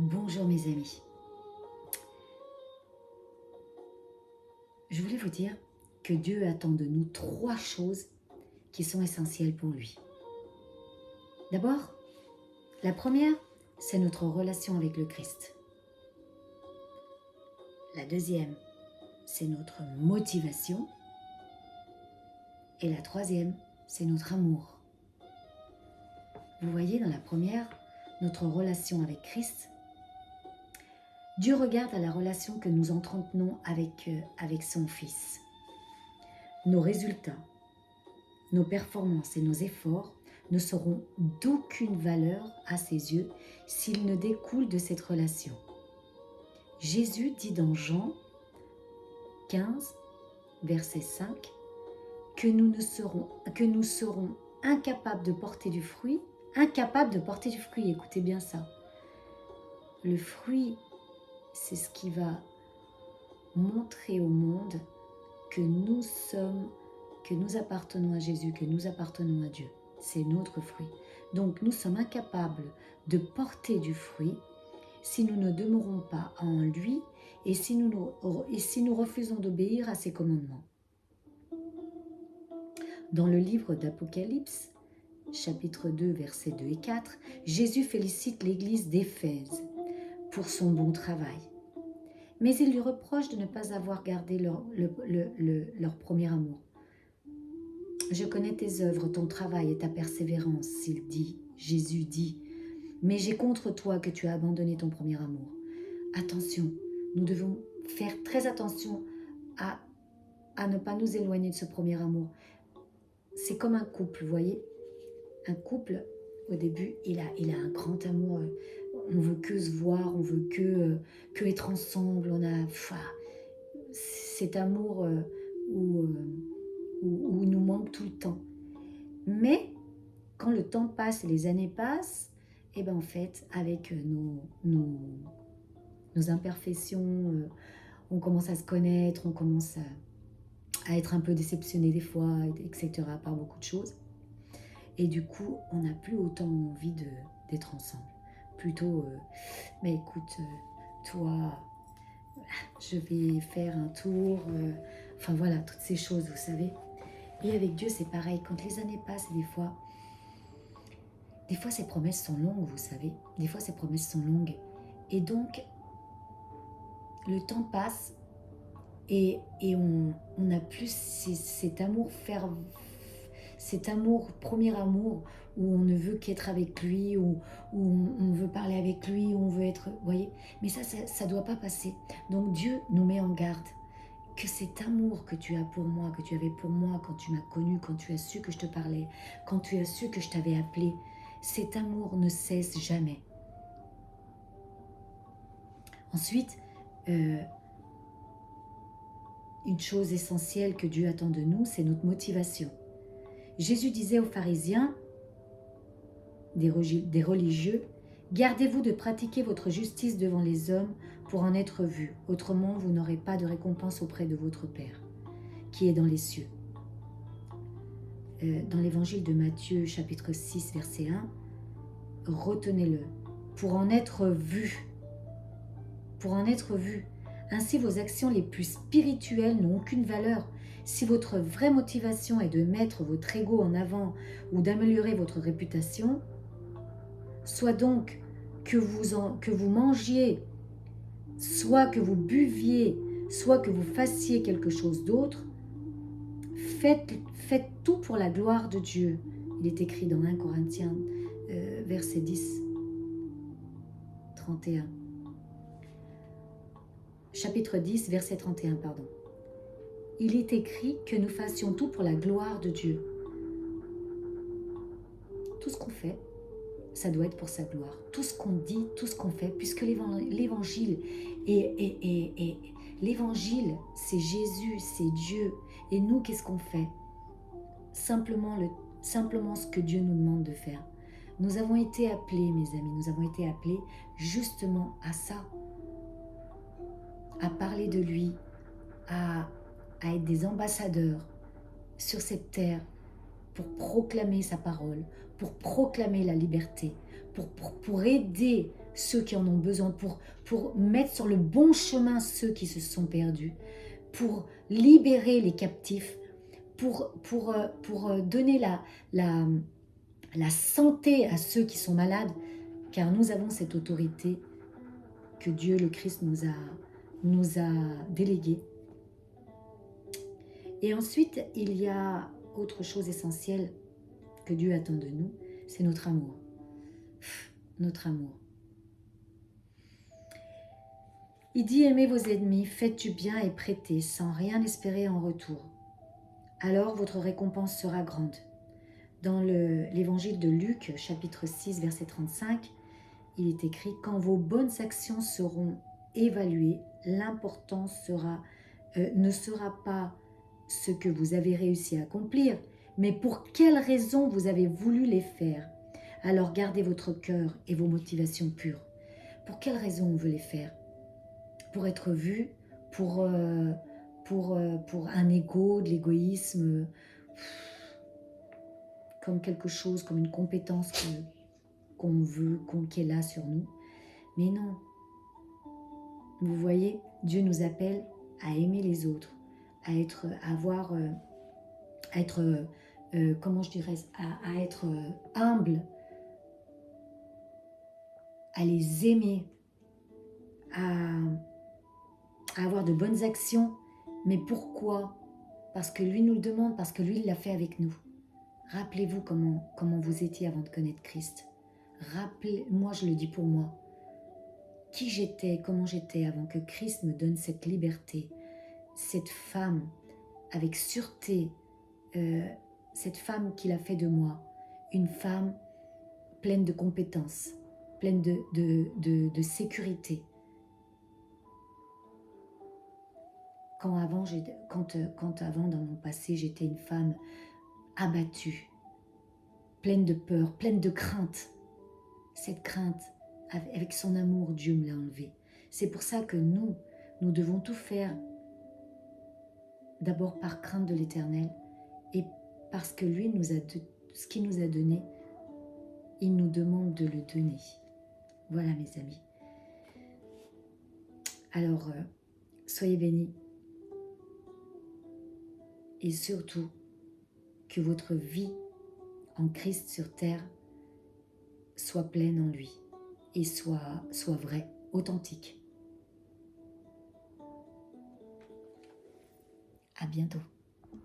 Bonjour mes amis. Je voulais vous dire que Dieu attend de nous 3 choses qui sont essentielles pour lui. D'abord, la première, c'est notre relation avec le Christ. La deuxième, c'est notre motivation. Et la troisième, c'est notre amour. Vous voyez, dans la première, notre relation avec Christ, Dieu regarde à la relation que nous entretenons avec son Fils. Nos résultats, nos performances et nos efforts ne seront d'aucune valeur à ses yeux s'ils ne découlent de cette relation. Jésus dit dans Jean 15, verset 5, que nous serons incapables de porter du fruit. Écoutez bien ça. Le fruit, c'est ce qui va montrer au monde que nous appartenons à Jésus, que nous appartenons à Dieu. C'est notre fruit. Donc nous sommes incapables de porter du fruit si nous ne demeurons pas en lui et si nous refusons d'obéir à ses commandements. Dans le livre d'Apocalypse, chapitre 2, versets 2 et 4, Jésus félicite l'église d'Éphèse pour son bon travail. Mais il lui reproche de ne pas avoir gardé leur premier amour. Je connais tes œuvres, ton travail et ta persévérance, Jésus dit, mais j'ai contre toi que tu as abandonné ton premier amour. Attention, nous devons faire très attention à ne pas nous éloigner de ce premier amour. C'est comme un couple, vous voyez. Un couple, au début, il a un grand amour. On veut que se voir, on veut que être ensemble. On a cet amour où il nous manque tout le temps. Mais quand le temps passe et les années passent, et ben en fait, avec nos imperfections, on commence à se connaître, on commence à être un peu déceptionné des fois, etc., par beaucoup de choses. Et du coup, on n'a plus autant envie d'être ensemble. Plutôt, mais écoute, toi, je vais faire un tour. Enfin voilà, toutes ces choses, vous savez. Et avec Dieu, c'est pareil. Quand les années passent, des fois, ces promesses sont longues, vous savez. Des fois, ces promesses sont longues. Et donc, le temps passe et on n'a plus cet amour premier amour, où on ne veut qu'être avec lui, où on veut parler avec lui, où on veut être... Vous voyez. Mais ça ne doit pas passer. Donc Dieu nous met en garde. Que cet amour que tu as pour moi, que tu avais pour moi quand tu m'as connu, quand tu as su que je te parlais, quand tu as su que je t'avais appelé, cet amour ne cesse jamais. Ensuite, une chose essentielle que Dieu attend de nous, c'est notre motivation. Jésus disait aux pharisiens, des religieux, « Gardez-vous de pratiquer votre justice devant les hommes pour en être vus, autrement vous n'aurez pas de récompense auprès de votre Père, qui est dans les cieux. » Dans l'évangile de Matthieu, chapitre 6, verset 1, retenez-le, pour en être vus. Pour en être vus. Ainsi, vos actions les plus spirituelles n'ont aucune valeur. Si votre vraie motivation est de mettre votre ego en avant ou d'améliorer votre réputation, soit donc que vous mangiez, soit que vous buviez, soit que vous fassiez quelque chose d'autre, faites tout pour la gloire de Dieu. Il est écrit dans 1 Corinthiens, verset 10, 31. Chapitre 10, verset 31, pardon. Il est écrit que nous fassions tout pour la gloire de Dieu. Tout ce qu'on fait, ça doit être pour sa gloire. Tout ce qu'on dit, tout ce qu'on fait, puisque l'évangile l'évangile, c'est Jésus, c'est Dieu. Et nous, qu'est-ce qu'on fait? Simplement ce que Dieu nous demande de faire. Nous avons été appelés, mes amis, nous avons été appelés justement à ça. À parler de lui, à être des ambassadeurs sur cette terre pour proclamer sa parole, pour proclamer la liberté, pour aider ceux qui en ont besoin, pour mettre sur le bon chemin ceux qui se sont perdus, pour libérer les captifs, pour donner la santé à ceux qui sont malades, car nous avons cette autorité que Dieu, le Christ, nous a déléguée. Et ensuite, il y a autre chose essentielle que Dieu attend de nous, c'est notre amour. Notre amour. Il dit, aimez vos ennemis, faites du bien et prêtez, sans rien espérer en retour. Alors votre récompense sera grande. Dans l'évangile de Luc, chapitre 6, verset 35, il est écrit, quand vos bonnes actions seront évaluées, l'important ne sera pas ce que vous avez réussi à accomplir, mais pour quelles raisons vous avez voulu les faire. Alors gardez votre cœur et vos motivations pures. Pour quelles raisons on veut les faire? Pour être vu, pour un ego, de l'égoïsme, comme quelque chose, comme une compétence qu'on veut, qui est là sur nous. Mais non. Vous voyez, Dieu nous appelle à aimer les autres, à être humble, à les aimer, à avoir de bonnes actions. Mais pourquoi? Parce que lui nous le demande, parce que lui il l'a fait avec nous. Rappelez-vous comment vous étiez avant de connaître Christ. Moi je le dis pour moi, qui j'étais, comment j'étais avant que Christ me donne cette liberté, cette femme avec sûreté, cette femme qu'il a fait de moi, une femme pleine de compétences, pleine de sécurité. Quand avant dans mon passé, j'étais une femme abattue, pleine de peur, pleine de crainte. Cette crainte, avec son amour, Dieu me l'a enlevée. C'est pour ça que nous devons tout faire d'abord par crainte de l'Éternel et parce que lui ce qu'il nous a donné, il nous demande de le donner. Voilà mes amis. Alors, soyez bénis. Et surtout, que votre vie en Christ sur terre soit pleine en lui et soit vraie, authentique. À bientôt.